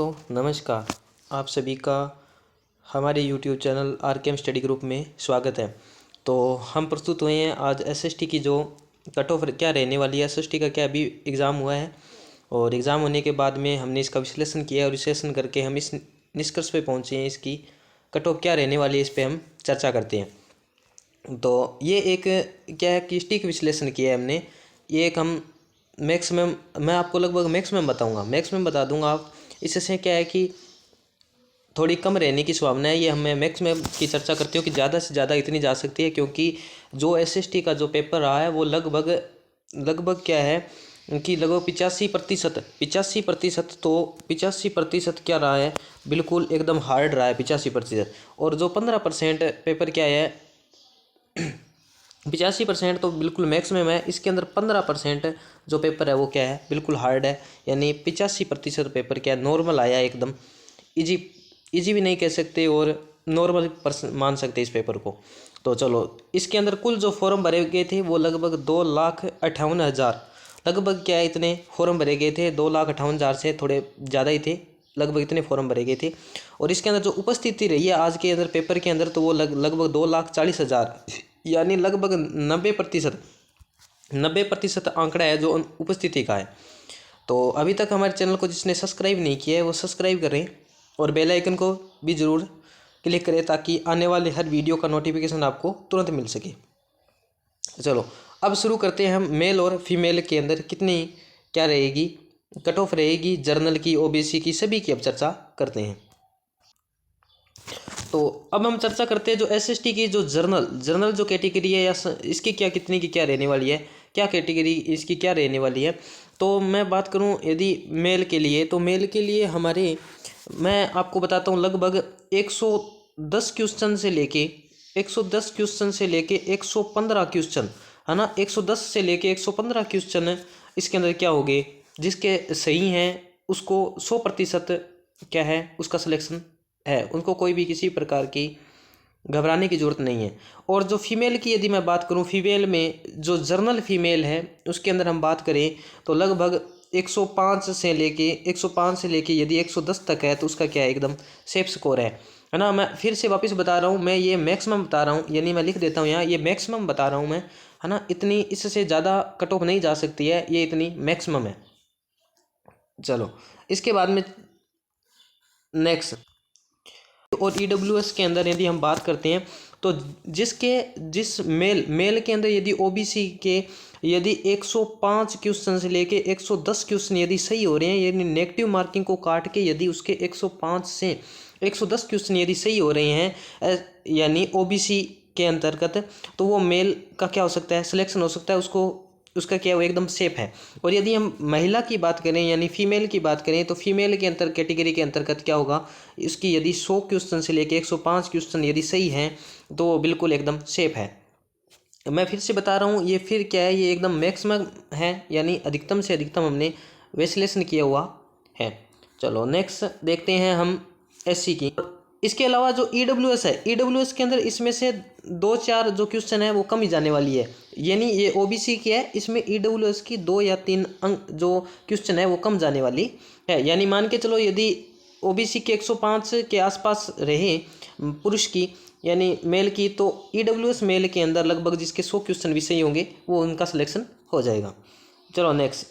दोस्तों नमस्कार। आप सभी का हमारे YouTube channel RKM study group में स्वागत है। तो हम प्रस्तुत हुए हैं आज एसएसटी की जो कट ऑफ क्या रहने वाली है। एसएसटी का क्या अभी एग्ज़ाम हुआ है और एग्ज़ाम होने के बाद में हमने इसका विश्लेषण किया और विश्लेषण करके हम इस निष्कर्ष पे पहुँचे हैं इसकी कट ऑफ क्या रहने वाली है, इस पर हम चर्चा करते हैं। तो ये एक क्या है कि स्टिक विश्लेषण किया है हमने। ये एक हम मैक्सिमम मैं आपको लगभग मैक्सिमम बताऊंगा, मैक्सिमम बता दूंगा आप। इससे क्या है कि थोड़ी कम रहने की संभावना है। ये हमें मैक्सिमम की चर्चा करते हो कि ज़्यादा से ज़्यादा इतनी जा सकती है, क्योंकि जो एसएसटी का जो पेपर रहा है वो लगभग क्या है कि लगभग 85% तो 85% क्या रहा है, बिल्कुल एकदम हार्ड रहा है 85%। और जो 15% पेपर क्या है 85% तो बिल्कुल मैक्सिमम है। इसके अंदर 15% जो पेपर है वो क्या है, बिल्कुल हार्ड है। यानी 85% पेपर क्या है, नॉर्मल आया है, एकदम इजी भी नहीं कह सकते और नॉर्मल मान सकते इस पेपर को। तो चलो, इसके अंदर कुल जो फॉर्म भरे गए थे वो लगभग 2,58,000 लगभग क्या है, इतने फॉर्म भरे गए थे। 2,58,000 से थोड़े ज़्यादा ही थे, लगभग इतने फॉर्म भरे गए थे। और इसके अंदर जो उपस्थिति रही है आज के अंदर पेपर के अंदर, तो वो लगभग 2,40,000 यानी लगभग 90% आंकड़ा है जो उपस्थिति का है। तो अभी तक हमारे चैनल को जिसने सब्सक्राइब नहीं किया है वो सब्सक्राइब करें और बेल आइकन को भी ज़रूर क्लिक करें, ताकि आने वाले हर वीडियो का नोटिफिकेशन आपको तुरंत मिल सके। चलो अब शुरू करते हैं हम। मेल और फीमेल के अंदर कितनी क्या रहेगी, कट ऑफ रहेगी, जर्नल की, ओबीसी की, सभी की अब चर्चा करते हैं। तो अब हम चर्चा करते हैं जो एसएसटी की जो जर्नल जो कैटेगरी है, या इसकी क्या कितनी की क्या रहने वाली है, क्या कैटेगरी इसकी क्या रहने वाली है। तो मैं बात करूं यदि मेल के लिए, तो मेल के लिए मैं आपको बताता हूं लगभग 110 क्वेश्चन से लेके 115 क्वेश्चन है ना। 110 से लेके 115 क्वेश्चन इसके अंदर क्या हो गए, जिसके सही हैं उसको 100% क्या है उसका सिलेक्शन है। उनको कोई भी किसी प्रकार की घबराने की ज़रूरत नहीं है। और जो फीमेल की यदि मैं बात करूं, फीमेल में जो जर्नल फीमेल है उसके अंदर हम बात करें तो लगभग 105 से लेके यदि 110 तक है तो उसका क्या है, एकदम सेफ स्कोर है ना। मैं फिर से वापस बता रहा हूँ, मैं ये मैक्सिमम बता रहा हूँ, यानी मैं लिख देता हूँ यहाँ, ये मैक्सिमम बता रहा हूँ मैं, है ना। इतनी इससे ज़्यादा कट ऑफ नहीं जा सकती है, ये इतनी मैक्सिमम है। चलो इसके बाद में नेक्स्ट, और ईडब्ल्यूएस के अंदर यदि हम बात करते हैं तो जिस मेल के अंदर यदि ओबीसी के यदि 105 क्वेश्चन से लेके 110 क्वेश्चन यदि सही हो रहे हैं, यानी नेगेटिव मार्किंग को काट के यदि उसके 105 से 110 क्वेश्चन यदि सही हो रहे हैं यानी ओबीसी के अंतर्गत, तो वो मेल का क्या हो सकता है, सिलेक्शन हो सकता है, उसका क्या वो एकदम सेफ है। और यदि हम महिला की बात करें यानी फीमेल की बात करें, तो फीमेल के कैटेगरी के अंतर्गत क्या होगा, इसकी यदि 100 क्वेश्चन से लेके 105 क्वेश्चन यदि सही हैं तो वो बिल्कुल एकदम सेफ है। मैं फिर से बता रहा हूँ, ये फिर क्या है, ये एकदम मैक्सिमम है, यानी अधिकतम से अधिकतम हमने विश्लेषण किया हुआ है। चलो नेक्स्ट देखते हैं हम एससी की। इसके अलावा जो ईडब्ल्यूएस है, ईडब्ल्यूएस के अंदर इसमें से 2-4 जो क्वेश्चन है वो कम ही जाने वाली है। यानी ये ओबीसी की है, इसमें ईडब्ल्यूएस की 2 या 3 अंक जो क्वेश्चन है वो कम जाने वाली है। यानी मान के चलो यदि ओबीसी के 105 के आसपास रहे पुरुष की यानी मेल की, तो ईडब्ल्यूएस मेल के अंदर लगभग जिसके 100 क्वेश्चन भी सही होंगे वो उनका सिलेक्शन हो जाएगा। चलो नेक्स्ट,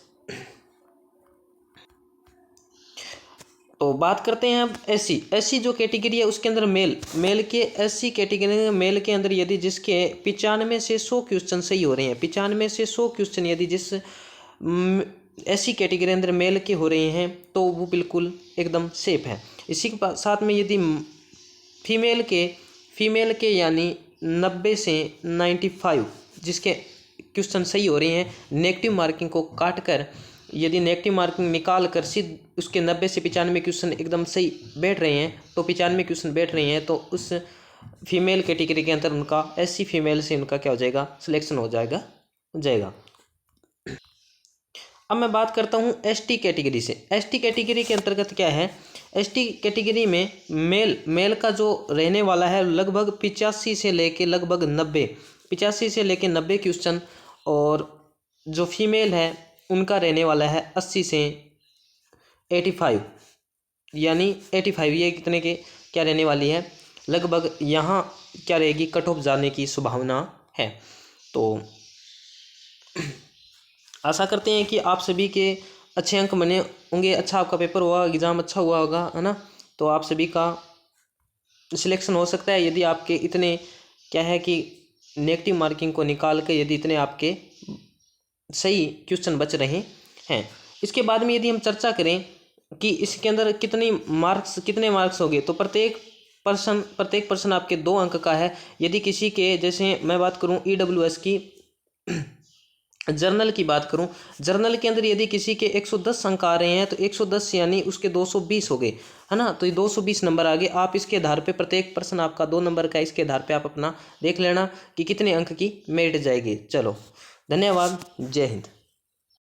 तो बात करते हैं अब एससी जो कैटेगरी है उसके अंदर मेल के एससी कैटेगरी में मेल के अंदर यदि जिसके 95 से 100 क्वेश्चन सही हो रहे हैं, 95 से 100 क्वेश्चन यदि जिस एससी कैटेगरी अंदर मेल के हो रहे हैं तो वो बिल्कुल एकदम सेफ है। इसी के साथ में यदि फीमेल के यानी 90 से 95 जिसके क्वेश्चन सही हो रहे हैं, नेगेटिव मार्किंग को काट कर यदि नेगेटिव मार्किंग निकाल कर सिर्फ उसके 90 से 95 क्वेश्चन एकदम सही बैठ रहे हैं, तो 95 क्वेश्चन बैठ रहे हैं, तो उस फीमेल कैटेगरी के अंदर उनका एससी फीमेल से उनका क्या हो जाएगा, सिलेक्शन हो जाएगा। अब मैं बात करता हूँ एसटी कैटेगरी से। एसटी कैटेगरी के अंतर्गत क्या है, एसटी कैटेगरी में मेल का जो रहने वाला है लगभग 85 से लेके लगभग 90 क्वेश्चन, और जो फीमेल है उनका रहने वाला है 80 से 85। यानी 85 ये कितने के क्या रहने वाली है, लगभग यहाँ क्या रहेगी, कट ऑफ जाने की संभावना है। तो आशा करते हैं कि आप सभी के अच्छे अंक बने होंगे, अच्छा आपका पेपर हुआ, एग्ज़ाम अच्छा हुआ होगा, है ना। तो आप सभी का सिलेक्शन हो सकता है यदि आपके इतने क्या है कि नेगेटिव मार्किंग को निकाल के यदि इतने आपके सही क्वेश्चन बच रहे हैं। इसके बाद में यदि हम चर्चा करें कि इसके अंदर कितने मार्क्स होंगे, तो प्रत्येक पर्सन आपके 2 अंक का है। यदि किसी के, जैसे मैं बात करूं EWS की, जर्नल की बात करूं, जर्नल के अंदर यदि किसी के 110 अंक आ रहे हैं तो 110 यानी उसके 220 हो गए, है ना। तो ये 220 नंबर आ गए। आप इसके आधार पे प्रत्येक पर्सन आपका 2 नंबर का, इसके आधार पे आप अपना देख लेना कि कितने अंक की मेरिट जाएगी। चलो, धन्यवाद, जय हिंद।